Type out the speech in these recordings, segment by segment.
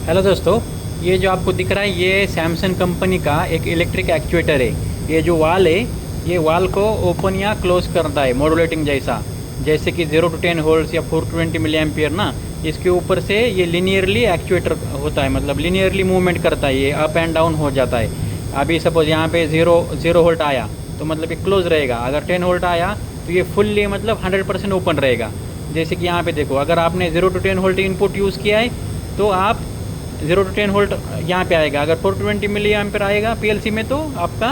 Hello दोस्तों, ये जो आपको दिख रहा है ये सैमसंग कंपनी का एक इलेक्ट्रिक एक्चुएटर है। ये जो वाल है, ये वाल को ओपन या क्लोज करता है मॉड्यूलेटिंग जैसा। जैसे कि 0 to 10 वोल्ट्स या 420 मिली एम्पियर ना, इसके ऊपर से ये लिनियरली एक्चुएटर होता है, मतलब लिनियरली मूवमेंट करता है, ये अप एंड डाउन हो जाता है। अभी सपोज यहाँ पे 0 वोल्ट आया तो मतलब ये क्लोज रहेगा। अगर 10 वोल्ट आया तो ये फुल्ली मतलब 100% ओपन रहेगा। जैसे कि यहाँ पे देखो, अगर आपने 0 to 10 वोल्ट इनपुट यूज़ किया है तो आप 0 to 10 वोल्ट यहाँ पे आएगा। अगर 420 मिली एम्पियर आएगा पीएलसी में तो आपका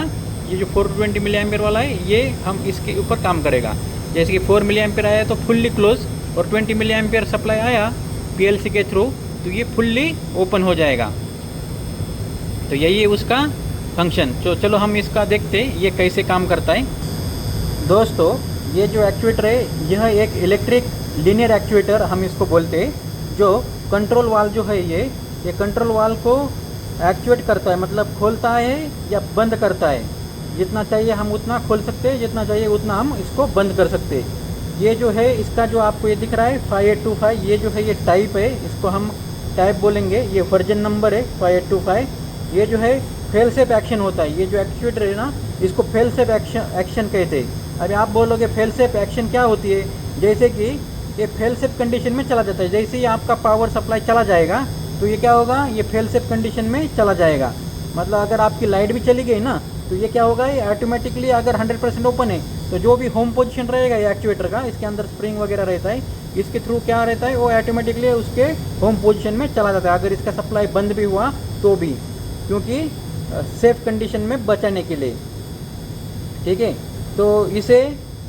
ये जो 420 मिली एम्पियर वाला है ये हम इसके ऊपर काम करेगा। जैसे कि 4 मिली एम्पियर आया तो फुल्ली क्लोज, और 20 मिली एम्पियर सप्लाई आया पीएलसी के थ्रू तो ये फुल्ली ओपन हो जाएगा। तो यही है उसका फंक्शन। तो चलो हम इसका देखते ये कैसे काम करता है। दोस्तों, ये जो एक्चुएटर है यह एक इलेक्ट्रिक लीनियर एक्चुएटर हम इसको बोलते हैं। जो कंट्रोल वाल जो है ये कंट्रोल वाल को एक्चुएट करता है, मतलब खोलता है या बंद करता है। जितना चाहिए हम उतना खोल सकते हैं, जितना चाहिए उतना हम इसको बंद कर सकते हैं। ये जो है इसका जो आपको ये दिख रहा है 5825, ये जो है ये टाइप है, इसको हम टाइप बोलेंगे। ये वर्जन नंबर है 5825। ये जो है फेल सेफ एक्शन होता है। ये जो एक्चुएटर है ना, इसको फेल सेफ एक्शन कहते हैं। अभी आप बोलोगे फेल सेफ एक्शन क्या होती है? जैसे कि ये फेल सेफ कंडीशन में चला जाता है। जैसे ही आपका पावर सप्लाई चला जाएगा तो ये क्या होगा, ये फेल सेफ कंडीशन में चला जाएगा। मतलब अगर आपकी लाइट भी चली गई ना तो ये क्या होगा, ये ऑटोमेटिकली अगर 100% ओपन है तो जो भी होम पोजीशन रहेगा ये एक्चुएटर का, इसके अंदर स्प्रिंग वगैरह रहता है, इसके थ्रू क्या रहता है वो ऑटोमेटिकली उसके होम पोजीशन में चला जाता है। अगर इसका सप्लाई बंद भी हुआ तो भी, क्योंकि सेफ कंडीशन में बचाने के लिए। ठीक है, तो इसे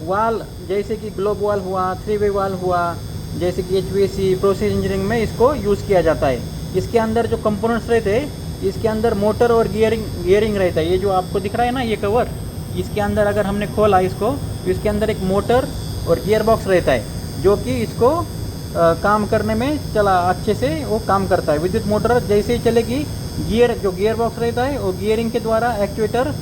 वाल जैसे कि ग्लोब वाल हुआ, 3 वे वाल हुआ, जैसे कि HVAC प्रोसेस इंजीनियरिंग में इसको यूज़ किया जाता है। इसके अंदर जो कंपोनेंट्स रहते हैं, इसके अंदर मोटर और गियरिंग रहता है। ये जो आपको दिख रहा है ना ये कवर, इसके अंदर अगर हमने खोला इसको तो इसके अंदर एक मोटर और गियर बॉक्स रहता है जो कि इसको काम करने में चला अच्छे से वो काम करता है। विद्युत मोटर जैसे ही चलेगी, जो गियर बॉक्स रहता है वो गियरिंग के द्वारा एक्चुएटर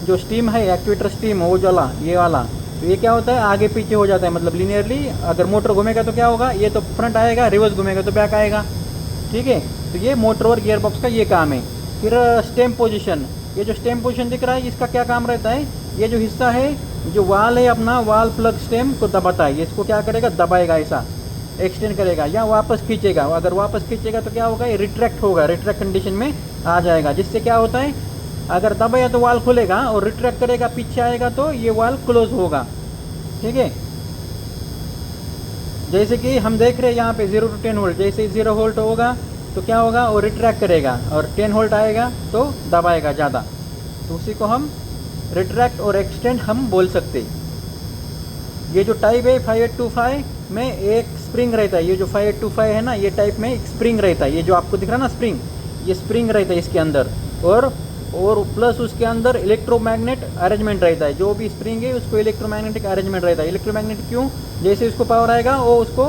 जो स्टीम है, एक्चुएटर स्टीम वो जला ये वाला, तो ये क्या होता है आगे पीछे हो जाता है। मतलब लिनियरली अगर मोटर घूमेगा तो क्या होगा, ये तो फ्रंट आएगा, रिवर्स घूमेगा तो बैक आएगा। ठीक है, तो ये मोटर और गियर बॉक्स का ये काम है। फिर स्टेम पोजीशन, ये जो स्टेम पोजीशन दिख रहा है इसका क्या काम रहता है, ये जो हिस्सा है जो वाल है अपना, वाल प्लग स्टेम को दबाता है। इसको क्या करेगा, दबाएगा, ऐसा एक्सटेंड करेगा या वापस खींचेगा। अगर वापस खींचेगा तो क्या होगा, ये रिट्रैक्ट होगा, रिट्रैक्ट कंडीशन में आ जाएगा। जिससे क्या होता है, अगर दबाया तो वाल खुलेगा और रिट्रैक्ट करेगा पीछे आएगा तो ये वाल क्लोज होगा। ठीक है, जैसे कि हम देख रहे हैं यहाँ पे 0 to 10 वोल्ट, जैसे ही 0 वोल्ट होगा तो क्या होगा, वो रिट्रैक्ट करेगा, और 10 वोल्ट आएगा तो दबाएगा ज़्यादा। तो उसी को हम रिट्रैक्ट और एक्सटेंड हम बोल सकते हैं। ये जो टाइप है 5825 में एक स्प्रिंग रहता है। ये जो 5825 है ना, ये टाइप में एक स्प्रिंग रहता है। ये जो आपको दिख रहा है ना स्प्रिंग, ये स्प्रिंग रहता है इसके अंदर, और प्लस उसके अंदर इलेक्ट्रोमैग्नेट अरेंजमेंट रहता है। जो भी स्प्रिंग है उसको इलेक्ट्रोमैग्नेटिक अरेंजमेंट रहता है। इलेक्ट्रोमैग्नेट क्यों, जैसे उसको पावर आएगा वो उसको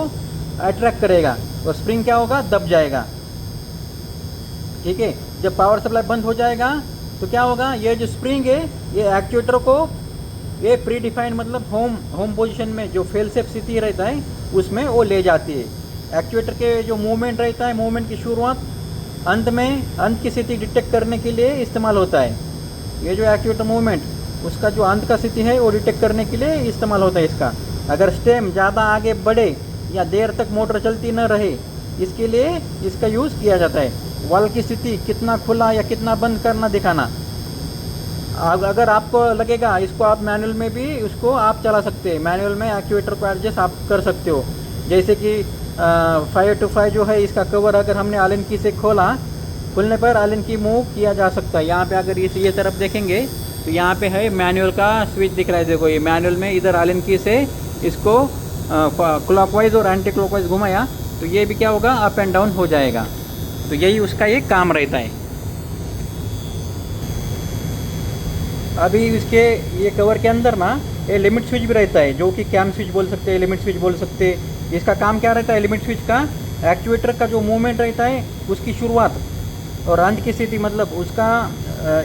अट्रैक्ट करेगा और स्प्रिंग क्या होगा, दब जाएगा। ठीक है, जब पावर सप्लाई बंद हो जाएगा तो क्या होगा, ये जो स्प्रिंग है ये एक्चुएटर को ये प्री डिफाइंड मतलब होम पोजीशन में जो फेल सेफ स्थिति रहता है उसमें वो ले जाती है। एक्चुएटर के जो मूवमेंट रहता है, मूवमेंट की शुरुआत अंत की स्थिति डिटेक्ट करने के लिए इस्तेमाल होता है। ये जो एक्चुएटर मूवमेंट उसका जो अंत का स्थिति है वो डिटेक्ट करने के लिए इस्तेमाल होता है इसका। अगर स्टेम ज़्यादा आगे बढ़े या देर तक मोटर चलती न रहे, इसके लिए इसका यूज़ किया जाता है। वाल्व की स्थिति कितना खुला या कितना बंद करना दिखाना। अगर आपको लगेगा इसको आप मैनुअल में भी उसको आप चला सकते हैं, मैनुअल में एक्चुएटर को एडजस्ट आप कर सकते हो। जैसे कि 525 जो है इसका कवर अगर हमने आलन की से खुलने पर आलन की मूव किया जा सकता है। यहाँ पे अगर ये तरफ देखेंगे तो यहाँ पे है मैनुअल का स्विच दिख रहा है। देखो ये मैनुअल में इधर आलन की से इसको क्लॉकवाइज और एंटी क्लॉकवाइज घुमाया तो ये भी क्या होगा, अप एंड डाउन हो जाएगा। तो यही उसका ये काम रहता है। अभी इसके ये कवर के अंदर ना ये लिमिट स्विच भी रहता है, जो कि कैम स्विच बोल सकते हैं, लिमिट स्विच बोल सकते हैं। इसका काम क्या रहता है, लिमिट स्विच का एक्चुएटर का जो मूवमेंट रहता है उसकी शुरुआत और अंत की स्थिति, मतलब उसका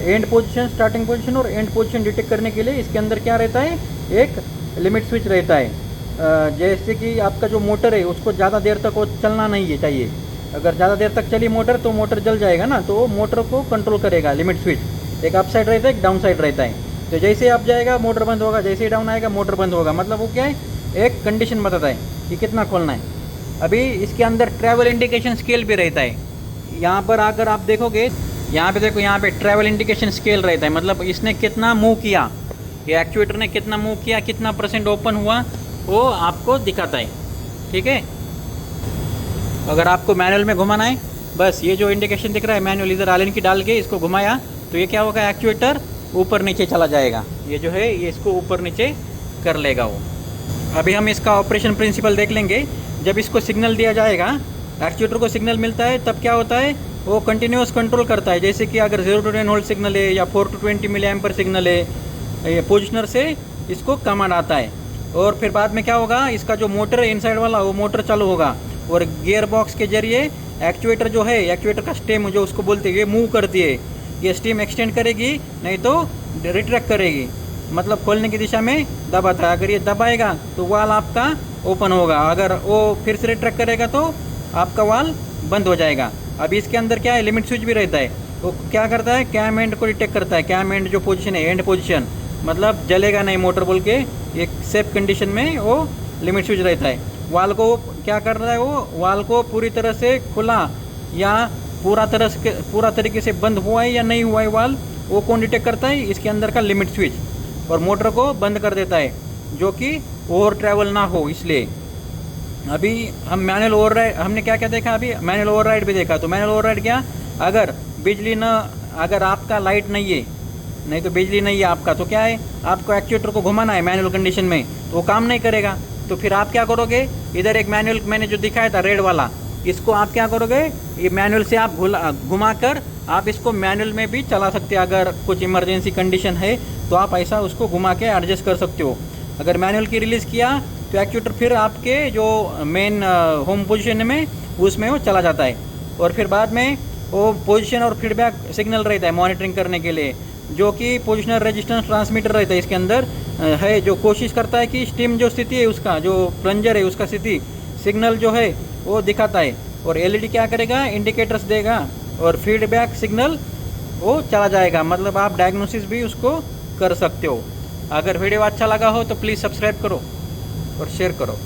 एंड पोजीशन, स्टार्टिंग पोजीशन और एंड पोजीशन डिटेक्ट करने के लिए इसके अंदर क्या रहता है, एक लिमिट स्विच रहता है। जैसे कि आपका जो मोटर है उसको ज़्यादा देर तक वो चलना नहीं है चाहिए, अगर ज़्यादा देर तक चली मोटर तो मोटर जल जाएगा ना, तो वो मोटर को कंट्रोल करेगा लिमिट स्विच। एक अप साइड रहता है, एक डाउन साइड रहता है। तो जैसे ही अप जाएगा मोटर बंद होगा, जैसे ही डाउन आएगा मोटर बंद होगा। मतलब वो क्या है, एक कंडीशन बताता है कि कितना खोलना है। अभी इसके अंदर ट्रैवल इंडिकेशन स्केल भी रहता है। यहाँ पर अगर आप देखोगे, यहाँ पे देखो, यहाँ पे ट्रैवल इंडिकेशन स्केल रहता है। मतलब इसने कितना मूव किया, ये एक्चुएटर ने कितना मूव किया, कितना % ओपन हुआ, वो आपको दिखाता है। ठीक है। अगर आपको मैनुअल में घुमाना है, बस ये जो इंडिकेशन दिख रहा है मैनुअल, इधर आलन की डाल के इसको घुमाया तो ये क्या होगा, एक्चुएटर ऊपर नीचे चला जाएगा। ये जो है ये इसको ऊपर नीचे कर लेगा वो। अभी हम इसका ऑपरेशन प्रिंसिपल देख लेंगे। जब इसको सिग्नल दिया जाएगा, एक्चुएटर को सिग्नल मिलता है, तब क्या होता है, वो कंटिन्यूस कंट्रोल करता है। जैसे कि अगर 0 to 10 वोल्ट सिग्नल है या 4 to 20 मिली एम्पर सिग्नल है, ये पोजिशनर से इसको कमांड आता है। और फिर बाद में क्या होगा, इसका जो मोटर है इनसाइड वाला, वो मोटर चालू होगा और गियर बॉक्स के जरिए एक्चुएटर जो है, एक्चुएटर का स्टेम जो उसको बोलते हैं, ये मूव करती है। ये स्टीम एक्सटेंड करेगी, नहीं तो रिट्रैक्ट करेगी। मतलब खोलने की दिशा में दबाता है। अगर ये दबाएगा तो वाल आपका ओपन होगा, अगर वो फिर से रिट्रैक्ट करेगा तो आपका वाल बंद हो जाएगा। अभी इसके अंदर क्या है, लिमिट स्विच भी रहता है। वो क्या करता है, कैम एंड को डिटेक्ट करता है। कैम एंड जो पोजीशन है, एंड पोजीशन, मतलब जलेगा नहीं मोटर बोल के एक सेफ कंडीशन में वो लिमिट स्विच रहता है। वाल को क्या कर रहा है, वो वाल को पूरी तरह से खुला या पूरा तरीके से बंद हुआ है या नहीं हुआ है वाल, वो कौन डिटेक्ट करता है, इसके अंदर का लिमिट स्विच। और मोटर को बंद कर देता है, जो कि ओवर ट्रैवल ना हो इसलिए। अभी हम मैनुअल ओवरराइड, हमने क्या क्या देखा, अभी मैनुअल ओवरराइड भी देखा। तो मैनुअल ओवरराइड क्या, अगर बिजली न, अगर आपका लाइट नहीं है, नहीं तो बिजली नहीं है आपका, तो क्या है, आपको एक्चुएटर को घुमाना है मैनुअल कंडीशन में, तो वो काम नहीं करेगा। तो फिर आप क्या करोगे, इधर एक मैनुअल मैंने जो दिखाया था रेड वाला, इसको आप क्या करोगे, ये मैनुअल से आप घुमा कर आप इसको मैनुअल में भी चला सकते हैं। अगर कुछ इमरजेंसी कंडीशन है तो आप ऐसा उसको घुमा के एडजस्ट कर सकते हो। अगर मैनुअल की रिलीज़ किया तो एक्चुएटर फिर आपके जो मेन होम पोजीशन में उसमें वो चला जाता है। और फिर बाद में वो पोजीशन और फीडबैक सिग्नल रहता है मॉनिटरिंग करने के लिए, जो कि पोजिशनल रेजिस्टेंस ट्रांसमीटर रहता है इसके अंदर है, जो कोशिश करता है कि स्टीम जो स्थिति है उसका, जो प्लंजर है उसका स्थिति सिग्नल जो है वो दिखाता है। और एलईडी क्या करेगा, इंडिकेटर्स देगा और फीडबैक सिग्नल वो चला जाएगा। मतलब आप डायग्नोसिस भी उसको कर सकते हो। अगर वीडियो अच्छा लगा हो तो प्लीज़ सब्सक्राइब करो और शेयर करो।